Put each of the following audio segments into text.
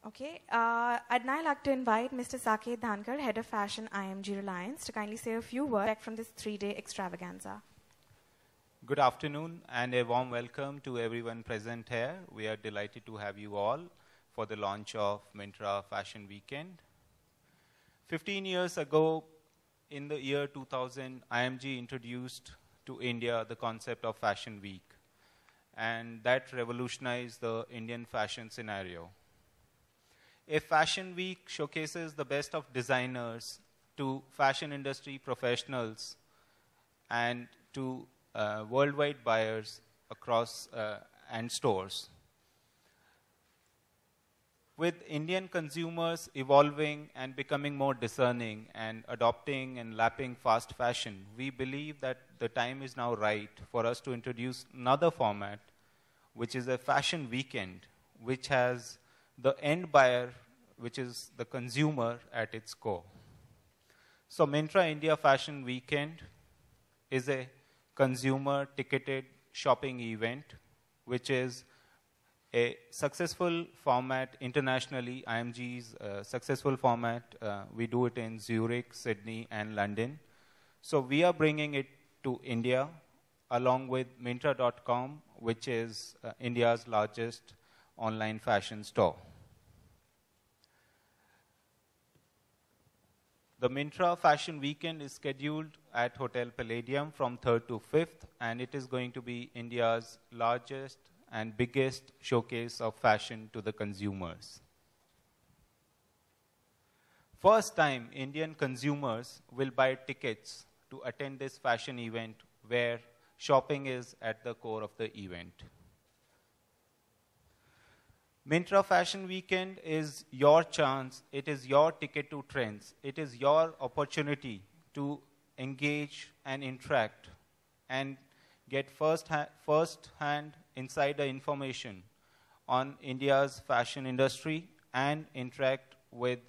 Okay, I'd now like to invite Mr. Saket Dhankar, Head of Fashion, IMG Reliance, to kindly say a few words from this 3-day extravaganza. Good afternoon and a warm welcome to everyone present here. We are delighted to have you all for the launch of Myntra Fashion Weekend. 15 years ago, in the year 2000, IMG introduced to India the concept of Fashion Week, and that revolutionized the Indian fashion scenario. A fashion week showcases the best of designers to fashion industry professionals and to worldwide buyers across and stores. With Indian consumers evolving and becoming more discerning and adopting and lapping fast fashion, we believe that the time is now right for us to introduce another format, which is a fashion weekend, which has the end buyer, which is the consumer, at its core. So Myntra India Fashion Weekend is a consumer ticketed shopping event, which is a successful format internationally. IMG's successful format. We do it in Zurich, Sydney, and London. So we are bringing it to India along with Myntra.com, which is India's largest online fashion store. The Myntra Fashion Weekend is scheduled at Hotel Palladium from 3rd to 5th, and it is going to be India's largest and biggest showcase of fashion to the consumers. First time, Indian consumers will buy tickets to attend this fashion event where shopping is at the core of the event. Myntra Fashion Weekend is your chance, it is your ticket to trends, it is your opportunity to engage and interact and get first-hand insider information on India's fashion industry and interact with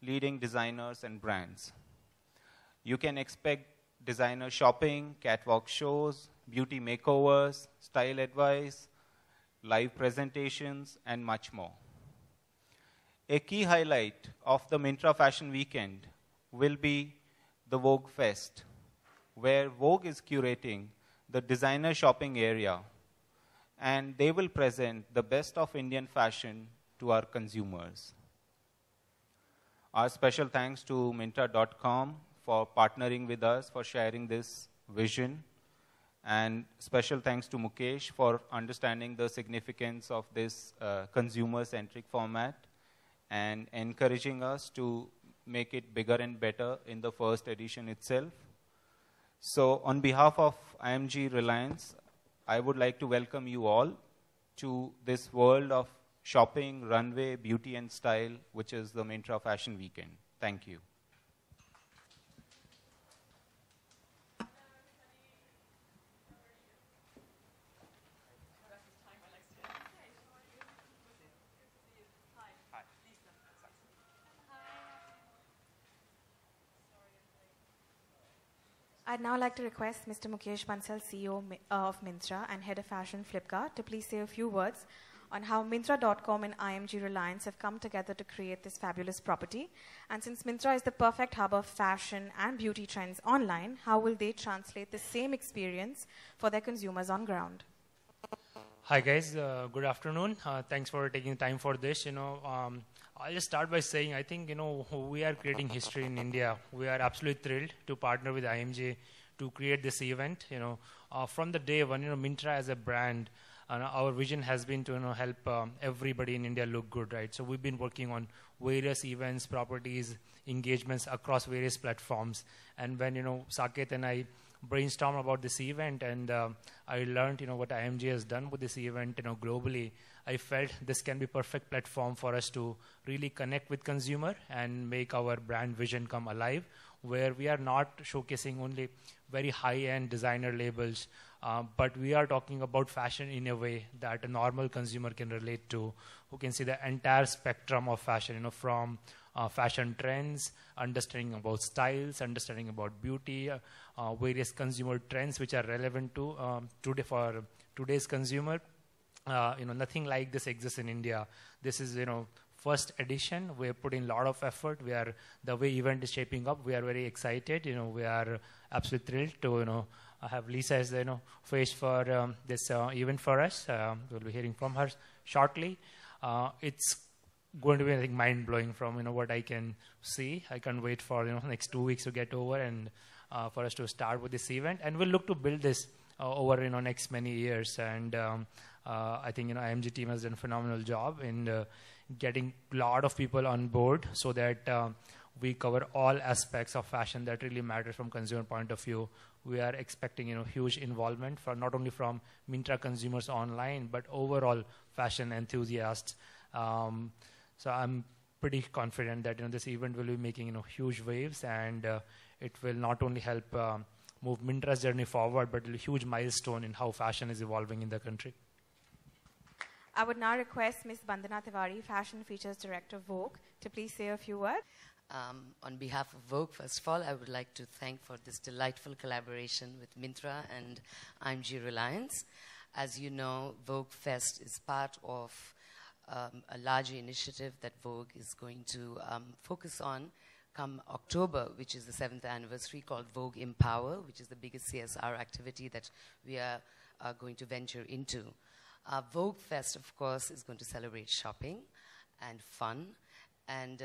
leading designers and brands. You can expect designer shopping, catwalk shows, beauty makeovers, style advice, live presentations, and much more. A key highlight of the Myntra Fashion Weekend will be the Vogue Fest, where Vogue is curating the designer shopping area, and they will present the best of Indian fashion to our consumers. Our special thanks to Myntra.com for partnering with us, for sharing this vision. And special thanks to Mukesh for understanding the significance of this consumer-centric format and encouraging us to make it bigger and better in the first edition itself. So on behalf of IMG Reliance, I would like to welcome you all to this world of shopping, runway, beauty, and style, which is the Myntra Fashion Weekend. Thank you. I'd now like to request Mr. Mukesh Mansell, CEO of Myntra and Head of Fashion Flipkart, to please say a few words on how Myntra.com and IMG Reliance have come together to create this fabulous property. And since Myntra is the perfect hub of fashion and beauty trends online, how will they translate the same experience for their consumers on ground? Hi guys, good afternoon. Thanks for taking time for this. I'll just start by saying I think we are creating history in India. We are absolutely thrilled to partner with IMG to create this event. From the day one, Myntra as a brand, our vision has been to help everybody in India look good, right? So we've been working on various events, properties, engagements across various platforms. And when Saket and I brainstormed about this event, and I learned what IMG has done with this event globally, I felt this can be perfect platform for us to really connect with consumer and make our brand vision come alive, where we are not showcasing only very high-end designer labels, but we are talking about fashion in a way that a normal consumer can relate to, who can see the entire spectrum of fashion, from fashion trends, understanding about styles, understanding about beauty, various consumer trends which are relevant to today for today's consumer. Nothing like this exists in India. This is, first edition. We're putting a lot of effort. The way event is shaping up, we are very excited. We are absolutely thrilled to have Lisa as the face for this event for us. We'll be hearing from her shortly. It's going to be, I think, mind-blowing from what I can see. I can't wait for next 2 weeks to get over and for us to start with this event. And we'll look to build this over next many years. And I think IMG team has done a phenomenal job in getting a lot of people on board so that we cover all aspects of fashion that really matters from consumer point of view. We are expecting huge involvement for not only from Myntra consumers online, but overall fashion enthusiasts. So I'm pretty confident that this event will be making huge waves, and it will not only help move Myntra's journey forward, but a huge milestone in how fashion is evolving in the country. I would now request Ms. Bandana Tiwari, Fashion Features Director, Vogue, to please say a few words. On behalf of Vogue, first of all, I would like to thank for this delightful collaboration with Myntra and IMG Reliance. As you know, Vogue Fest is part of a larger initiative that Vogue is going to focus on come October, which is the 7th anniversary, called Vogue Empower, which is the biggest CSR activity that we are going to venture into. Vogue Fest, of course, is going to celebrate shopping and fun. And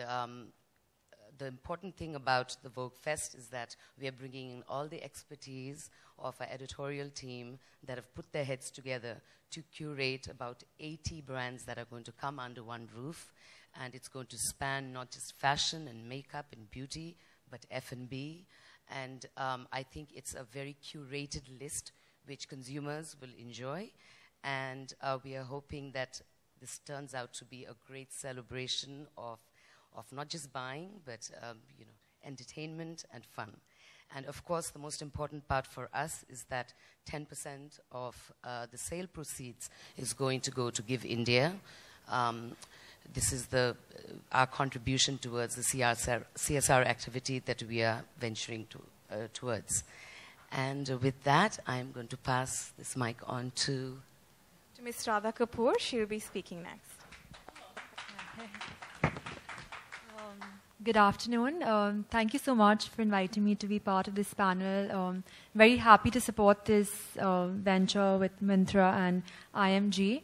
the important thing about the Vogue Fest is that we are bringing in all the expertise of our editorial team that have put their heads together to curate about 80 brands that are going to come under one roof. And it's going to span not just fashion and makeup and beauty, but F&B. And I think it's a very curated list which consumers will enjoy. And we are hoping that this turns out to be a great celebration of not just buying, but entertainment and fun. And of course, the most important part for us is that 10% of the sale proceeds is going to go to Give India. This is our contribution towards the CSR activity that we are venturing towards. And with that, I'm going to pass this mic on to Ms. Radha Kapoor. She will be speaking next. Good afternoon. Thank you so much for inviting me to be part of this panel. Very happy to support this venture with Myntra and IMG.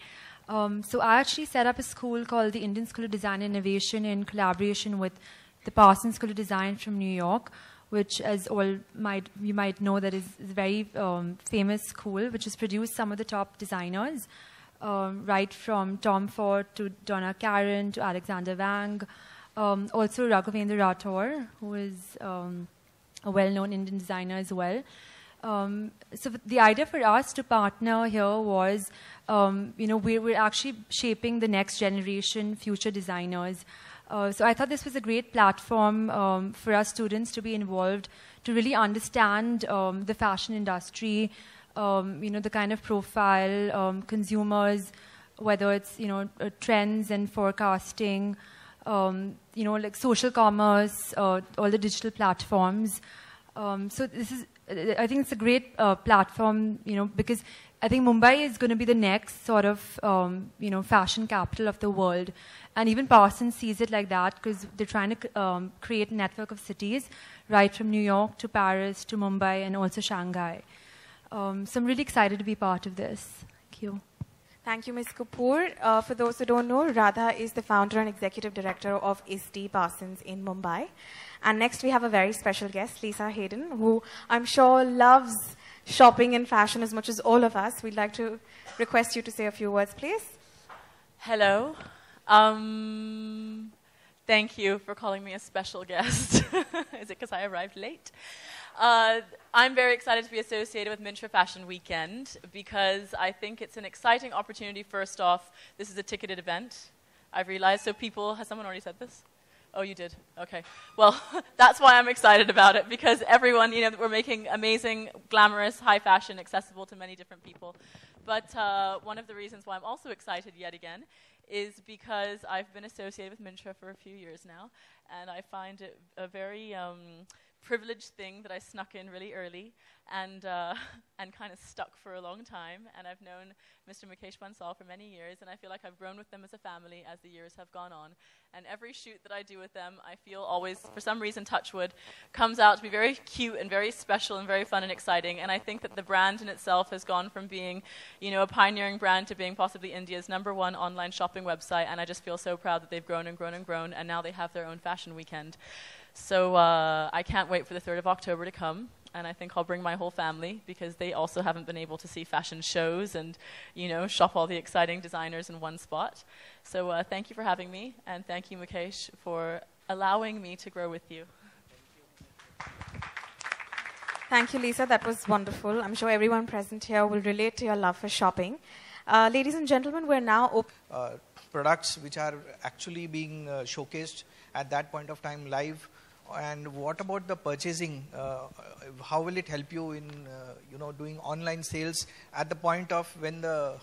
So I actually set up a school called the Indian School of Design and Innovation in collaboration with the Parsons School of Design from New York, which, as you might know, that is a very famous school, which has produced some of the top designers, right from Tom Ford to Donna Karan to Alexander Wang. Also Raghavendra Rathore, who is a well-known Indian designer as well. So the idea for us to partner here was, we're actually shaping the next generation future designers. So I thought this was a great platform for us students to be involved, to really understand the fashion industry, the kind of profile, consumers, whether it's, trends and forecasting, like social commerce, all the digital platforms. So this is, I think it's a great platform, because I think Mumbai is going to be the next sort of, fashion capital of the world. And even Parsons sees it like that, because they're trying to create a network of cities, right from New York to Paris to Mumbai and also Shanghai. So I'm really excited to be part of this. Thank you. Thank you, Ms. Kapoor. For those who don't know, Radha is the founder and executive director of ISD Parsons in Mumbai. And next we have a very special guest, Lisa Haydon, who I'm sure loves shopping and fashion as much as all of us. We'd like to request you to say a few words, please. Hello. Thank you for calling me a special guest. Is it because I arrived late? I'm very excited to be associated with Myntra Fashion Weekend because I think it's an exciting opportunity. First off, this is a ticketed event, I've realized. So people, has someone already said this? Oh, you did? Okay. Well, that's why I'm excited about it, because everyone, we're making amazing, glamorous, high fashion accessible to many different people. But one of the reasons why I'm also excited yet again is because I've been associated with Myntra for a few years now, and I find it a very privileged thing that I snuck in really early and kind of stuck for a long time. And I've known Mr. Mukesh Mansell for many years, and I feel like I've grown with them as a family as the years have gone on. And every shoot that I do with them, I feel always, for some reason, touch wood, comes out to be very cute and very special and very fun and exciting. And I think that the brand in itself has gone from being, you know, a pioneering brand to being possibly India's #1 online shopping website. And I just feel so proud that they've grown and grown and grown, and now they have their own fashion weekend. So I can't wait for the 3rd of October to come. And I think I'll bring my whole family, because they also haven't been able to see fashion shows and, you know, shop all the exciting designers in one spot. So thank you for having me, and thank you, Mukesh, for allowing me to grow with you. Thank you, Lisa. That was wonderful. I'm sure everyone present here will relate to your love for shopping. Ladies and gentlemen, we're now open. Products which are actually being showcased at that point of time live. And what about the purchasing? How will it help you in doing online sales at the point of when the